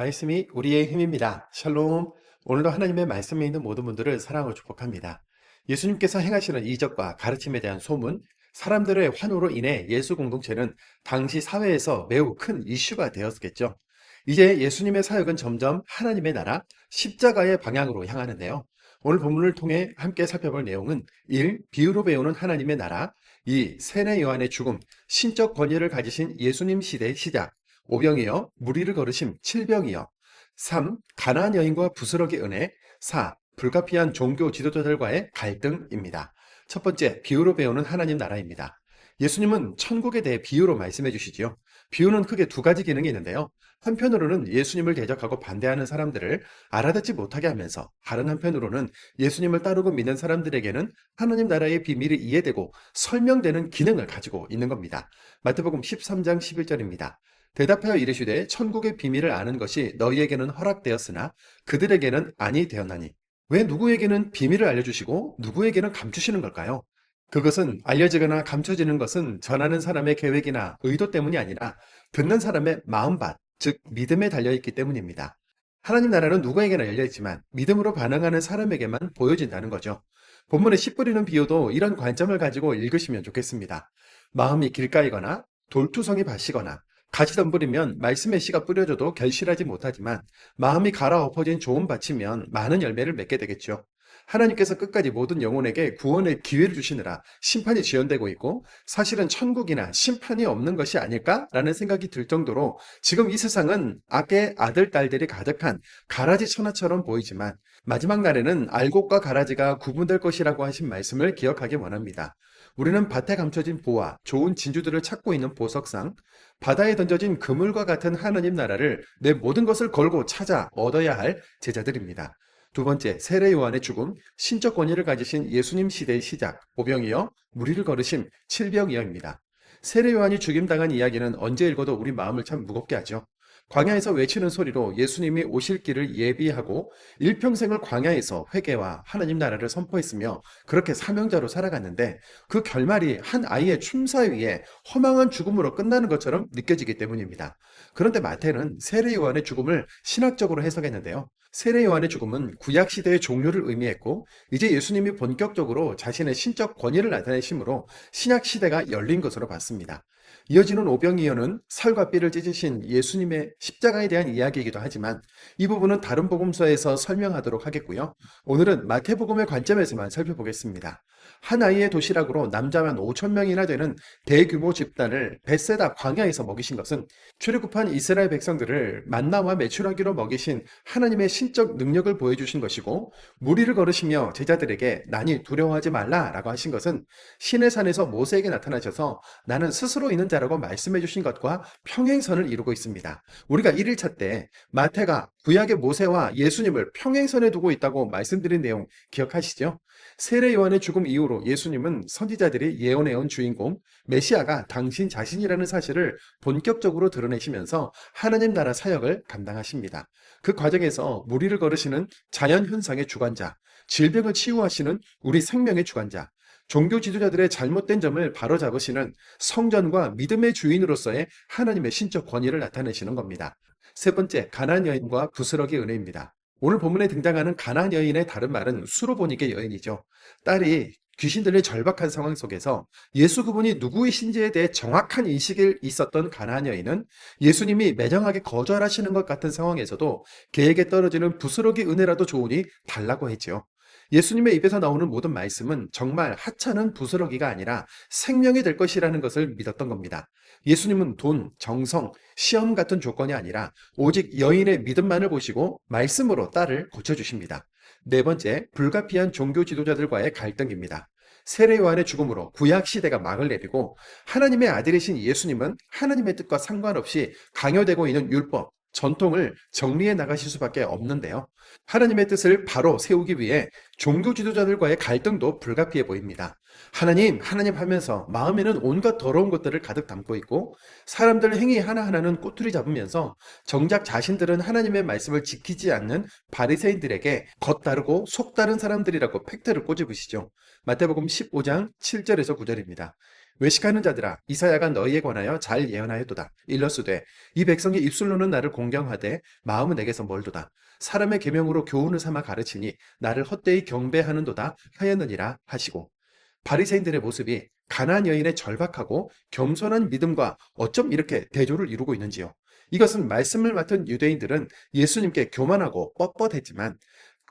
말씀이 우리의 힘입니다. 샬롬. 오늘도 하나님의 말씀에 있는 모든 분들을 사랑으로 축복합니다. 예수님께서 행하시는 이적과 가르침에 대한 소문, 사람들의 환호로 인해 예수 공동체는 당시 사회에서 매우 큰 이슈가 되었겠죠. 이제 예수님의 사역은 점점 하나님의 나라, 십자가의 방향으로 향하는데요. 오늘 본문을 통해 함께 살펴볼 내용은 1. 비유로 배우는 하나님의 나라, 2. 세례 요한의 죽음, 신적 권위를 가지신 예수님 시대의 시작, 오병이어 무리를 걸으심 7병이여. 3. 가나안 여인과 부스러기 은혜. 4. 불가피한 종교 지도자들과의 갈등입니다. 첫 번째, 비유로 배우는 하나님 나라입니다. 예수님은 천국에 대해 비유로 말씀해 주시지요. 비유는 크게 두 가지 기능이 있는데요. 한편으로는 예수님을 대적하고 반대하는 사람들을 알아듣지 못하게 하면서, 다른 한편으로는 예수님을 따르고 믿는 사람들에게는 하나님 나라의 비밀이 이해되고 설명되는 기능을 가지고 있는 겁니다. 마태복음 13장 11절입니다. 대답하여 이르시되 천국의 비밀을 아는 것이 너희에게는 허락되었으나 그들에게는 아니 되었나니. 왜 누구에게는 비밀을 알려주시고 누구에게는 감추시는 걸까요? 그것은 알려지거나 감춰지는 것은 전하는 사람의 계획이나 의도 때문이 아니라 듣는 사람의 마음밭, 즉 믿음에 달려있기 때문입니다. 하나님 나라는 누구에게나 열려있지만 믿음으로 반응하는 사람에게만 보여진다는 거죠. 본문의 씨 뿌리는 비유도 이런 관점을 가지고 읽으시면 좋겠습니다. 마음이 길가이거나 돌투성이 밭이거나 같이 덤불이면 말씀의 씨가 뿌려져도 결실하지 못하지만 마음이 갈아엎어진 좋은 밭이면 많은 열매를 맺게 되겠죠. 하나님께서 끝까지 모든 영혼에게 구원의 기회를 주시느라 심판이 지연되고 있고 사실은 천국이나 심판이 없는 것이 아닐까라는 생각이 들 정도로 지금 이 세상은 악의 아들, 딸들이 가득한 가라지 천하처럼 보이지만 마지막 날에는 알곡과 가라지가 구분될 것이라고 하신 말씀을 기억하기 원합니다. 우리는 밭에 감춰진 보화, 좋은 진주들을 찾고 있는 보석상, 바다에 던져진 그물과 같은 하나님 나라를 내 모든 것을 걸고 찾아 얻어야 할 제자들입니다. 두 번째, 세례 요한의 죽음, 신적 권위를 가지신 예수님 시대의 시작, 오병이어 무리를 걸으심 7병이어입니다. 세례 요한이 죽임당한 이야기는 언제 읽어도 우리 마음을 참 무겁게 하죠. 광야에서 외치는 소리로 예수님이 오실 길을 예비하고 일평생을 광야에서 회개와 하나님 나라를 선포했으며 그렇게 사명자로 살아갔는데 그 결말이 한 아이의 춤사위에 허망한 죽음으로 끝나는 것처럼 느껴지기 때문입니다. 그런데 마태는 세례 요한의 죽음을 신학적으로 해석했는데요. 세례 요한의 죽음은 구약 시대의 종료를 의미했고 이제 예수님이 본격적으로 자신의 신적 권위를 나타내심으로 신약 시대가 열린 것으로 봤습니다. 이어지는 오병이어는 살과 뼈를 찢으신 예수님의 십자가에 대한 이야기이기도 하지만 이 부분은 다른 복음서에서 설명하도록 하겠고요. 오늘은 마태복음의 관점에서만 살펴보겠습니다. 한 아이의 도시락으로 남자만 5천 명이나 되는 대규모 집단을 벳세다 광야에서 먹이신 것은 출애굽한 이스라엘 백성들을 만나와 메추라기로 먹이신 하나님의 신적 능력을 보여주신 것이고 무리를 걸으시며 제자들에게 나니 두려워하지 말라라고 하신 것은 신의 산에서 모세에게 나타나셔서 나는 스스로 있는 자라고 말씀해 주신 것과 평행선을 이루고 있습니다. 우리가 1일차 때 마태가 구약의 모세와 예수님을 평행선에 두고 있다고 말씀드린 내용 기억하시죠? 세례 요한의 죽음 이후로 예수님은 선지자들이 예언해온 주인공 메시아가 당신 자신이라는 사실을 본격적으로 드러내시면서 하나님 나라 사역을 감당하십니다. 그 과정에서 무리를 걸으시는 자연 현상의 주관자, 질병을 치유하시는 우리 생명의 주관자, 종교 지도자들의 잘못된 점을 바로잡으시는 성전과 믿음의 주인으로서의 하나님의 신적 권위를 나타내시는 겁니다. 세 번째, 가나안 여인과 부스러기 은혜입니다. 오늘 본문에 등장하는 가나안 여인의 다른 말은 수로보니게 여인이죠. 딸이 귀신 들린 절박한 상황 속에서 예수 그분이 누구이신지에 대해 정확한 인식이 있었던 가나안 여인은 예수님이 매정하게 거절하시는 것 같은 상황에서도 개에게 떨어지는 부스러기 은혜라도 좋으니 달라고 했지요. 예수님의 입에서 나오는 모든 말씀은 정말 하찮은 부스러기가 아니라 생명이 될 것이라는 것을 믿었던 겁니다. 예수님은 돈, 정성, 시험 같은 조건이 아니라 오직 여인의 믿음만을 보시고 말씀으로 딸을 고쳐주십니다. 네 번째, 불가피한 종교 지도자들과의 갈등입니다. 세례 요한의 죽음으로 구약 시대가 막을 내리고 하나님의 아들이신 예수님은 하나님의 뜻과 상관없이 강요되고 있는 율법, 전통을 정리해 나가실 수밖에 없는데요. 하나님의 뜻을 바로 세우기 위해 종교 지도자들과의 갈등도 불가피해 보입니다. 하나님, 하나님 하면서 마음에는 온갖 더러운 것들을 가득 담고 있고 사람들 행위 하나하나는 꼬투리 잡으면서 정작 자신들은 하나님의 말씀을 지키지 않는 바리새인들에게 겉다르고 속다른 사람들이라고 팩트를 꼬집으시죠. 마태복음 15장 7절에서 9절입니다. 외식하는 자들아 이사야가 너희에 관하여 잘 예언하였도다. 일러스되 이 백성이 입술로는 나를 공경하되 마음은 내게서 멀도다. 사람의 계명으로 교훈을 삼아 가르치니 나를 헛되이 경배하는도다 하였느니라 하시고, 바리새인들의 모습이 가나안 여인의 절박하고 겸손한 믿음과 어쩜 이렇게 대조를 이루고 있는지요. 이것은 말씀을 맡은 유대인들은 예수님께 교만하고 뻣뻣했지만,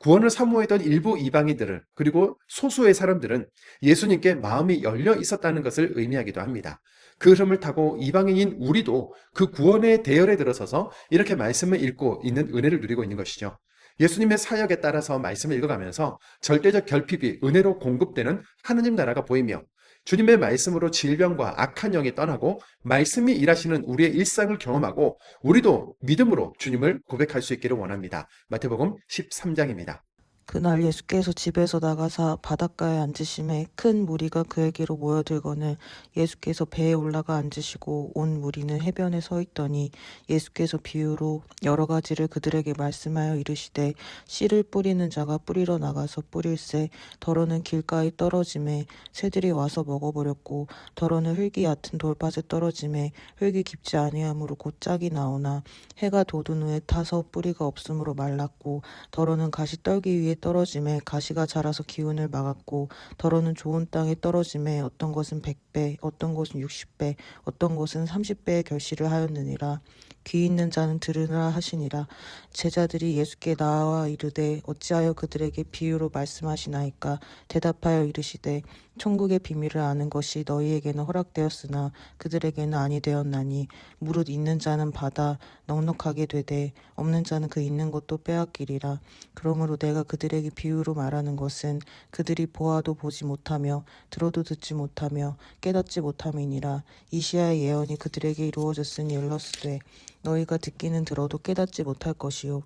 구원을 사모했던 일부 이방인들을, 그리고 소수의 사람들은 예수님께 마음이 열려 있었다는 것을 의미하기도 합니다. 그 흐름을 타고 이방인인 우리도 그 구원의 대열에 들어서서 이렇게 말씀을 읽고 있는 은혜를 누리고 있는 것이죠. 예수님의 사역에 따라서 말씀을 읽어가면서 절대적 결핍이 은혜로 공급되는 하느님 나라가 보이며, 주님의 말씀으로 질병과 악한 영이 떠나고 말씀이 일하시는 우리의 일상을 경험하고 우리도 믿음으로 주님을 고백할 수 있기를 원합니다. 마태복음 13장입니다. 그날 예수께서 집에서 나가사 바닷가에 앉으심에 큰 무리가 그에게로 모여들거늘 예수께서 배에 올라가 앉으시고 온 무리는 해변에 서 있더니 예수께서 비유로 여러 가지를 그들에게 말씀하여 이르시되 씨를 뿌리는 자가 뿌리러 나가서 뿌릴새 더러는 길가에 떨어짐에 새들이 와서 먹어버렸고 더러는 흙이 얕은 돌밭에 떨어짐에 흙이 깊지 아니하므로 곧 짝이 나오나 해가 돋은 후에 타서 뿌리가 없으므로 말랐고 더러는 가시떨기 위에 떨어짐에 가시가 자라서 기운을 막았고 더러는 좋은 땅에 떨어짐에 어떤 것은 100배 어떤 것은 60배 어떤 것은 30배의 결실을 하였느니라. 귀 있는 자는 들으라 하시니라. 제자들이 예수께 나와 이르되 어찌하여 그들에게 비유로 말씀하시나이까. 대답하여 이르시되 천국의 비밀을 아는 것이 너희에게는 허락되었으나 그들에게는 아니 되었나니 무릇 있는 자는 받아 넉넉하게 되되 없는 자는 그 있는 것도 빼앗기리라. 그러므로 내가 그들에게 비유로 말하는 것은 그들이 보아도 보지 못하며 들어도 듣지 못하며 깨닫지 못함이니라. 이시야의 예언이 그들에게 이루어졌으니 일러스되 너희가 듣기는 들어도 깨닫지 못할 것이요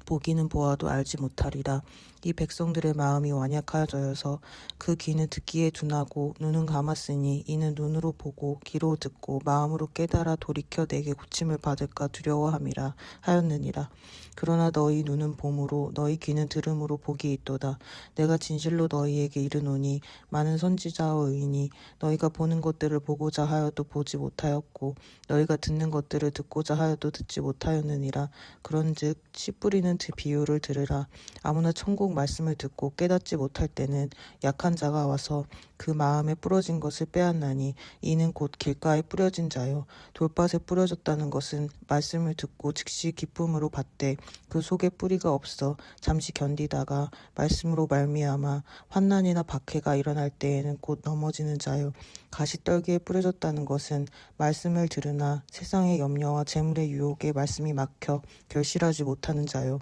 보기는 보아도 알지 못하리라. 이 백성들의 마음이 완약하여져서 그 귀는 듣기에 둔하고 눈은 감았으니 이는 눈으로 보고 귀로 듣고 마음으로 깨달아 돌이켜 내게 고침을 받을까 두려워함이라 하였느니라. 그러나 너희 눈은 봄으로 너희 귀는 들음으로 복이 있도다. 내가 진실로 너희에게 이르노니 많은 선지자와 의인이 너희가 보는 것들을 보고자 하여도 보지 못하였고 너희가 듣는 것들을 듣고자 하여도 듣지 못하였느니라. 그런즉 씨 뿌리는 비유를 들으라. 아무나 천국 말씀을 듣고 깨닫지 못할 때는 약한 자가 와서 그 마음에 뿌려진 것을 빼앗나니 이는 곧 길가에 뿌려진 자요 돌밭에 뿌려졌다는 것은 말씀을 듣고 즉시 기쁨으로 받되 그 속에 뿌리가 없어 잠시 견디다가 말씀으로 말미암아 환난이나 박해가 일어날 때에는 곧 넘어지는 자요 가시떨기에 뿌려졌다는 것은 말씀을 들으나 세상의 염려와 재물의 유혹에 말씀이 막혀 결실하지 못하는 자요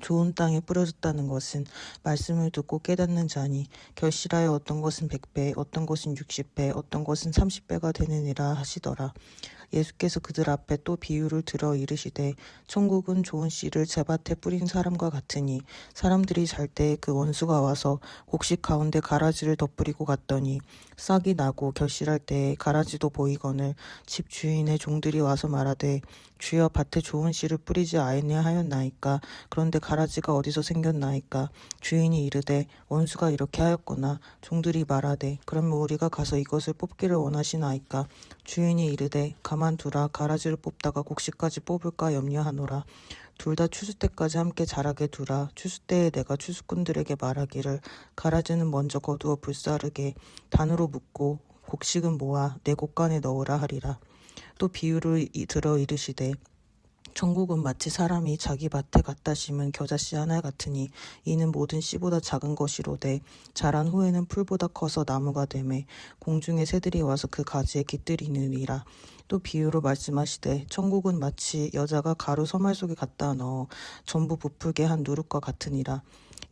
좋은 땅에 뿌려졌다는 것은 말씀을 듣고 깨닫는 자니 결실하여 어떤 것은 100배 어떤 것은 60배 어떤 것은 30배가 되느니라 하시더라. 예수께서 그들 앞에 또 비유를 들어 이르시되 천국은 좋은 씨를 제밭에 뿌린 사람과 같으니 사람들이 잘 때 그 원수가 와서 곡식 가운데 가라지를 덧뿌리고 갔더니 싹이 나고 결실할 때에 가라지도 보이거늘 집 주인의 종들이 와서 말하되 주여 밭에 좋은 씨를 뿌리지 아니하였나이까. 그런데 가라지가 어디서 생겼나이까. 주인이 이르되 원수가 이렇게 하였구나. 종들이 말하되 그러면 우리가 가서 이것을 뽑기를 원하시나이까. 주인이 이르되 가만두라. 가라지를 뽑다가 곡식까지 뽑을까 염려하노라. 둘 다 추수 때까지 함께 자라게 두라. 추수 때에 내가 추수꾼들에게 말하기를 가라지는 먼저 거두어 불사르게 단으로 묶고 곡식은 모아 내 곡간에 넣으라 하리라. 또 비유를 들어 이르시되 천국은 마치 사람이 자기 밭에 갖다 심은 겨자씨 하나 같으니 이는 모든 씨보다 작은 것이로되 자란 후에는 풀보다 커서 나무가 되매 공중의 새들이 와서 그 가지에 깃들이느니라. 또 비유로 말씀하시되 천국은 마치 여자가 가루 서말 속에 갖다 넣어 전부 부풀게 한 누룩과 같으니라.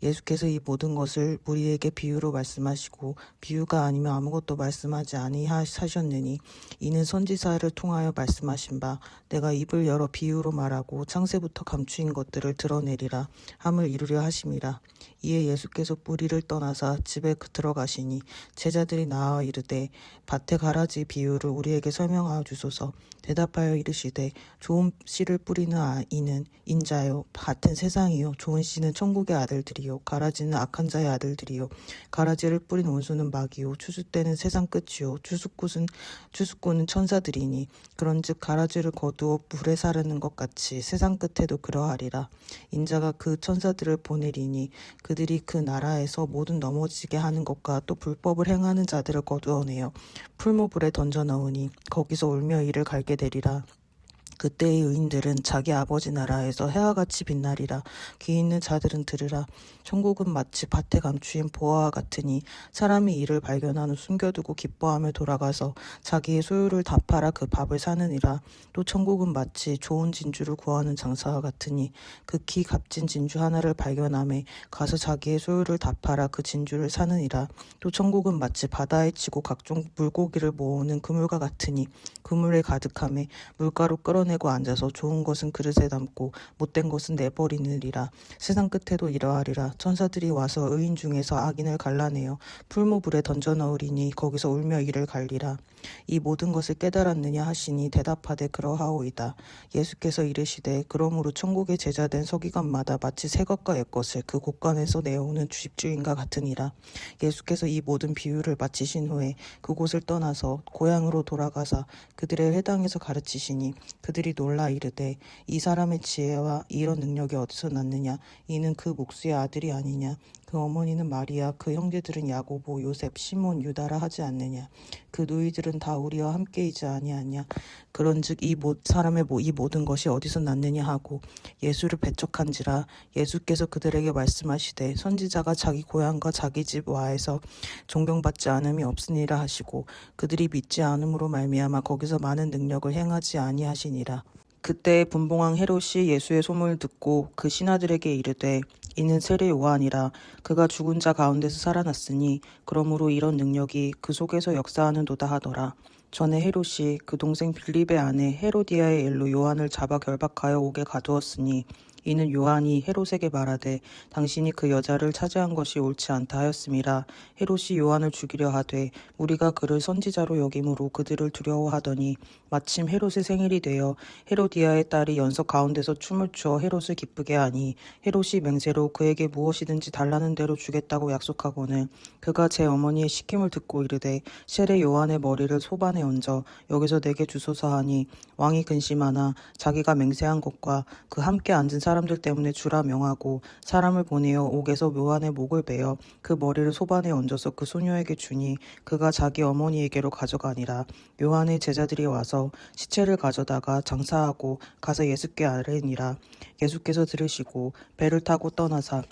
예수께서 이 모든 것을 우리에게 비유로 말씀하시고 비유가 아니면 아무것도 말씀하지 아니하셨느니 이는 선지자를 통하여 말씀하신 바 내가 입을 열어 비유로 말하고 창세부터 감추인 것들을 드러내리라 함을 이루려 하심이라. 이에 예수께서 뿌리를 떠나사 집에 들어가시니 제자들이 나와 이르되 밭에 가라지 비유를 우리에게 설명하여 주소서. 대답하여 이르시되 좋은 씨를 뿌리는 이는 인자요 밭은 세상이요 좋은 씨는 천국의 아들들이 아들들이요 가라지는 악한 자의 아들들이요 가라지를 뿌린 원수는 마귀요 추수 때는 세상 끝이요 추수꾼은 천사들이니 그런즉 가라지를 거두어 불에 사르는 것 같이 세상 끝에도 그러하리라. 인자가 그 천사들을 보내리니 그들이 그 나라에서 모든 넘어지게 하는 것과 또 불법을 행하는 자들을 거두어내어 풀무불에 던져 넣으니 거기서 울며 이를 갈게 되리라. 그때의 의인들은 자기 아버지 나라에서 해와 같이 빛나리라. 귀 있는 자들은 들으라. 천국은 마치 밭에 감추인 보화와 같으니 사람이 이를 발견한 후 숨겨두고 기뻐하며 돌아가서 자기의 소유를 다 팔아 그 밥을 사느니라. 또 천국은 마치 좋은 진주를 구하는 장사와 같으니 극히 값진 진주 하나를 발견하매 가서 자기의 소유를 다 팔아 그 진주를 사느니라. 또 천국은 마치 바다에 치고 각종 물고기를 모으는 그물과 같으니 그물에 가득하매 물가로 끌어내고 앉아서 좋은 것은 그릇에 담고 못된 것은 내버리느니라. 세상 끝에도 이러하리라. 천사들이 와서 의인 중에서 악인을 갈라내어 풀무불에 던져 넣으리니 거기서 울며 이를 갈리라. 이 모든 것을 깨달았느냐 하시니 대답하되 그러하오이다. 예수께서 이르시되 그러므로 천국의 제자된 서기관마다 마치 새 것과 옛 것을 그 곳간에서 내어오는 주십주인과 같으니라. 예수께서 이 모든 비유를 마치신 후에 그곳을 떠나서 고향으로 돌아가사 그들의 회당에서 가르치시니 그들이 놀라 이르되 이 사람의 지혜와 이런 능력이 어디서 났느냐. 이는 그 목수의 아들이 아니냐. 그 어머니는 마리아, 그 형제들은 야고보, 요셉, 시몬, 유다라 하지 않느냐. 그 누이들은 다 우리와 함께이지 아니하냐. 그런즉 이 사람의 이 모든 것이 어디서 났느냐 하고 예수를 배척한지라. 예수께서 그들에게 말씀하시되 선지자가 자기 고향과 자기 집 와에서 존경받지 않음이 없으니라 하시고 그들이 믿지 않음으로 말미암아 거기서 많은 능력을 행하지 아니하시니라. 그때 분봉왕 헤롯이 예수의 소문을 듣고 그 신하들에게 이르되 이는 세례 요한이라. 그가 죽은 자 가운데서 살아났으니 그러므로 이런 능력이 그 속에서 역사하는도다 하더라. 전에 헤롯이 그 동생 빌립의 아내 헤로디아의 일로 요한을 잡아 결박하여 옥에 가두었으니 이는 요한이 헤롯에게 말하되 당신이 그 여자를 차지한 것이 옳지 않다 하였음이라. 헤롯이 요한을 죽이려 하되 우리가 그를 선지자로 여김으로 그들을 두려워하더니 마침 헤롯의 생일이 되어 헤로디아의 딸이 연석 가운데서 춤을 추어 헤롯을 기쁘게 하니 헤롯이 맹세로 그에게 무엇이든지 달라는 대로 주겠다고 약속하고는 그가 제 어머니의 시킴을 듣고 이르되 세례 요한의 머리를 소반에 얹어 여기서 내게 주소서 하니 왕이 근심하나 자기가 맹세한 것과 그 함께 앉은 사람들 때문에 주라 명하고 사람을 보내어 옥에서 요한의 목을 베어 그 머리를 소반에 얹어서 그 소녀에게 주니 그가 자기 어머니에게로 가져가니라. 요한의 제자들이 와서 시체를 가져다가 장사하고 가서 예수께 아뢰니라. 예수께서 들으시고 배를 타고 떠나사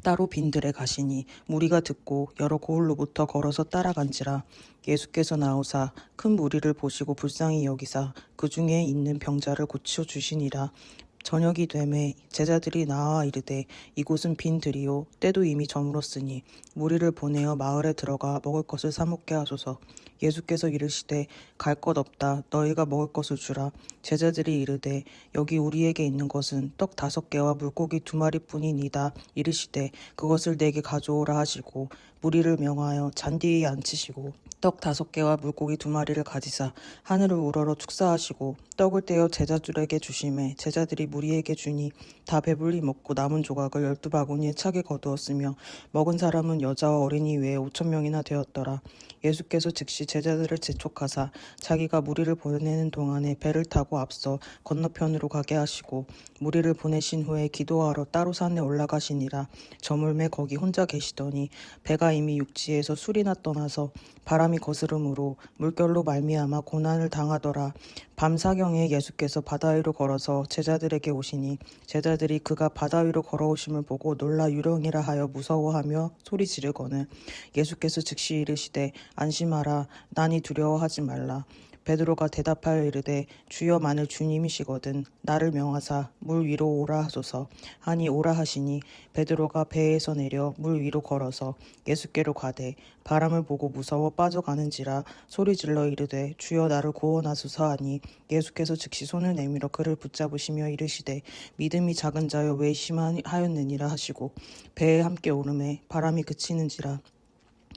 따로 빈들에 가시니 무리가 듣고 여러 고을로부터 걸어서 따라간지라. 예수께서 나오사 큰 무리를 보시고 불쌍히 여기사 그 중에 있는 병자를 고쳐 주시니라. 저녁이 되매 제자들이 나와 이르되 이곳은 빈 들이요 때도 이미 저물었으니 무리를 보내어 마을에 들어가 먹을 것을 사 먹게 하소서. 예수께서 이르시되 갈 것 없다. 너희가 먹을 것을 주라. 제자들이 이르되 여기 우리에게 있는 것은 떡 5개와 물고기 2마리뿐이니이다. 이르시되 그것을 내게 가져오라 하시고 무리를 명하여 잔디 위에 앉히시고 떡 5개와 물고기 2마리를 가지사 하늘을 우러러 축사하시고 떡을 떼어 제자들에게 주시매 제자들이 무리에게 주니 다 배불리 먹고 남은 조각을 12바구니에 차게 거두었으며 먹은 사람은 여자와 어린이 외에 5,000명이나 되었더라. 예수께서 즉시 제자들을 재촉하사 자기가 무리를 보내는 동안에 배를 타고 앞서 건너편으로 가게 하시고 무리를 보내신 후에 기도하러 따로 산에 올라가시니라. 저물매 거기 혼자 계시더니 배가 이미 육지에서 술이나 떠나서 바람이 거스름으로 물결로 말미암아 고난을 당하더라. 밤 사경에 예수께서 바다 위로 걸어서 제자들에게 오시니 제자들이 그가 바다 위로 걸어오심을 보고 놀라 유령이라 하여 무서워하며 소리 지르거늘 예수께서 즉시 이르시되 안심하라. 나니 두려워하지 말라. 베드로가 대답하여 이르되 주여 만일 주님이시거든 나를 명하사 물 위로 오라 하소서 하니 오라 하시니 베드로가 배에서 내려 물 위로 걸어서 예수께로 가되 바람을 보고 무서워 빠져가는지라 소리질러 이르되 주여 나를 구원하소서 하니 예수께서 즉시 손을 내밀어 그를 붙잡으시며 이르시되 믿음이 작은 자여 왜 심하였느니라 하시고 배에 함께 오르매 바람이 그치는지라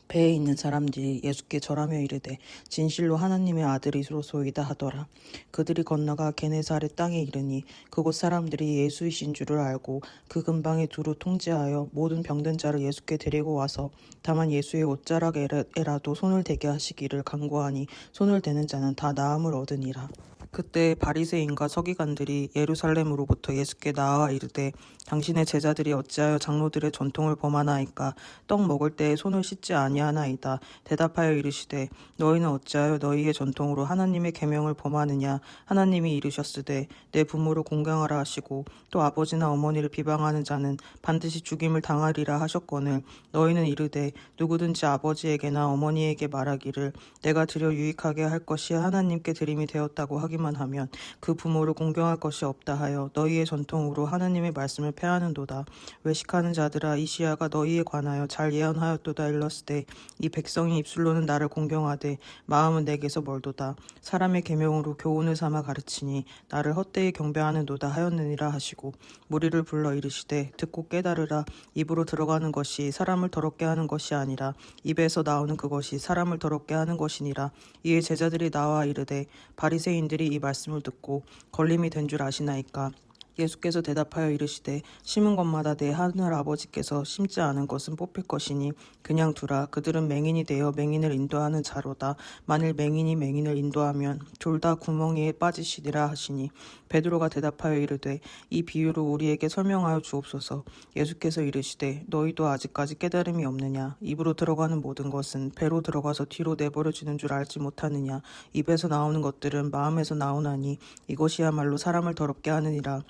배에 있는 사람들이 예수께 절하며 이르되 진실로 하나님의 아들이로소이다 하더라. 그들이 건너가 게네사렛 땅에 이르니 그곳 사람들이 예수이신 줄을 알고 그 근방에 두루 통제하여 모든 병든 자를 예수께 데리고 와서 다만 예수의 옷자락에라도 손을 대게 하시기를 간구하니 손을 대는 자는 다 나음을 얻으니라. 그때 바리새인과 서기관들이 예루살렘으로부터 예수께 나와 이르되 당신의 제자들이 어찌하여 장로들의 전통을 범하나이까 떡 먹을 때에 손을 씻지 아니하나이다. 대답하여 이르시되 너희는 어찌하여 너희의 전통으로 하나님의 계명을 범하느냐. 하나님이 이르셨으되 내 부모를 공경하라 하시고 또 아버지나 어머니를 비방하는 자는 반드시 죽임을 당하리라 하셨거늘 너희는 이르되 누구든지 아버지에게나 어머니에게 말하기를 내가 드려 유익하게 할 것이 하나님께 드림이 되었다고 하기만 하면 그 부모를 공경할 것이 없다 하여 너희의 전통으로 하나님의 말씀을 폐하는도다. 외식하는 자들아 이시야가 너희에 관하여 잘 예언하였도다. 일렀으되 이 백성이 입술로는 나를 공경하되 마음은 내게서 멀도다. 사람의 계명으로 교훈을 삼아 가르치니 나를 헛되이 경배하는도다 하였느니라 하시고 무리를 불러 이르시되 듣고 깨달으라. 입으로 들어가는 것이 사람을 더럽게 하는 것이 아니라 입에서 나오는 그것이 사람을 더럽게 하는 것이니라. 이에 제자들이 나와 이르되 바리새인들이 이 말씀을 듣고 걸림이 된 줄 아시나이까. 예수께서 대답하여 이르시되 심은 것마다 내 하늘 아버지께서 심지 않은 것은 뽑힐 것이니 그냥 두라. 그들은 맹인이 되어 맹인을 인도하는 자로다. 만일 맹인이 맹인을 인도하면 둘 다 구멍에 빠지시리라 하시니 베드로가 대답하여 이르되 이 비유를 우리에게 설명하여 주옵소서. 예수께서 이르시되 너희도 아직까지 깨달음이 없느냐. 입으로 들어가는 모든 것은 배로 들어가서 뒤로 내버려지는 줄 알지 못하느냐. 입에서 나오는 것들은 마음에서 나오나니 이것이야말로 사람을 더럽게 하느니라.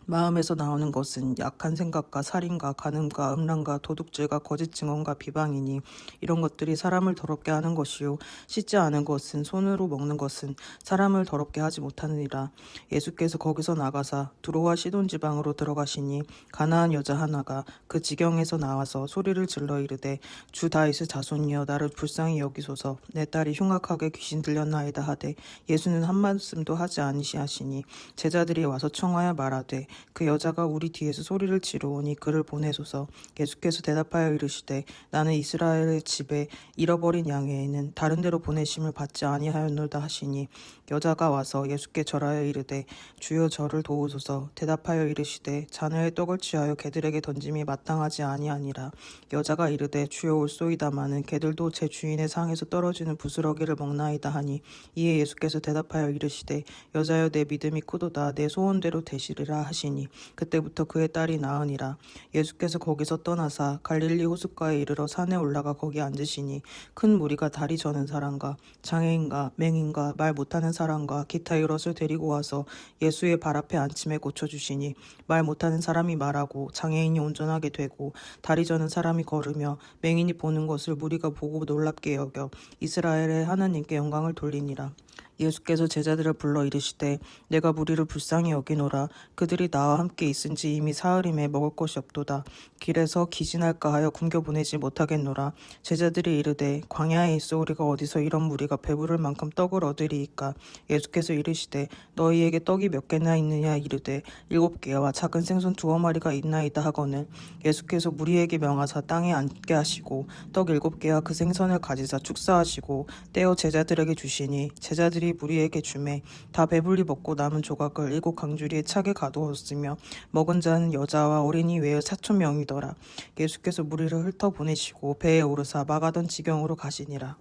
마음에서 나오는 것은 약한 생각과 살인과 간음과 음란과 도둑질과 거짓 증언과 비방이니 이런 것들이 사람을 더럽게 하는 것이요 씻지 않은 것은 손으로 먹는 것은 사람을 더럽게 하지 못하느니라. 예수께서 거기서 나가사 두로와 시돈 지방으로 들어가시니 가나안 여자 하나가 그 지경에서 나와서 소리를 질러 이르되 주 다윗의 자손이여 나를 불쌍히 여기소서. 내 딸이 흉악하게 귀신 들렸나이다 하되 예수는 한 말씀도 하지 아니하시니 제자들이 와서 청하여 말하되 그 여자가 우리 뒤에서 소리를 지르오니 그를 보내소서. 예수께서 대답하여 이르시되 나는 이스라엘의 집에 잃어버린 양에는 다른 데로 보내심을 받지 아니하였노다 하시니 여자가 와서 예수께 절하여 이르되 주여 저를 도우소서. 대답하여 이르시되 자네의 떡을 취하여 개들에게 던짐이 마땅하지 아니하니라. 여자가 이르되 주여 올소이다마는 개들도 제 주인의 상에서 떨어지는 부스러기를 먹나이다 하니 이에 예수께서 대답하여 이르시되 여자여 내 믿음이 크도다. 내 소원대로 되시리라 하시니 그때부터 그의 딸이 나으니라. 예수께서 거기서 떠나사 갈릴리 호숫가에 이르러 산에 올라가 거기 앉으시니 큰 무리가 다리 저는 사람과 장애인과 맹인과 말 못하는 사람과 기타 여럿을 데리고 와서 예수의 발 앞에 앉힘에 고쳐주시니 말 못하는 사람이 말하고 장애인이 온전하게 되고 다리 저는 사람이 걸으며 맹인이 보는 것을 무리가 보고 놀랍게 여겨 이스라엘의 하나님께 영광을 돌리니라. 예수께서 제자들을 불러 이르시되 내가 무리를 불쌍히 여기노라. 그들이 나와 함께 있은지 이미 사흘임에 먹을 것이 없도다. 길에서 기진할까 하여 굶겨 보내지 못하겠노라. 제자들이 이르되 광야에 있어오리가 어디서 이런 무리가 배부를 만큼 떡을 얻으리이까. 예수께서 이르시되 너희에게 떡이 몇 개나 있느냐. 이르되 7개와 작은 생선 2마리가 있나이다 하거늘 예수께서 무리에게 명하사 땅에 앉게 하시고 떡 7개와 그 생선을 가지사 축사하시고 떼어 제자들에게 주시니 제자들이 무리에게 주매 다 배불리 먹고 남은 조각을 7 강주리에 차게 가두었으며 먹은 자는 여자와 어린이 외에 4,000명이더라. 예수께서 무리를 훑어 보내시고 배에 오르사 마가던 지경으로 가시니라.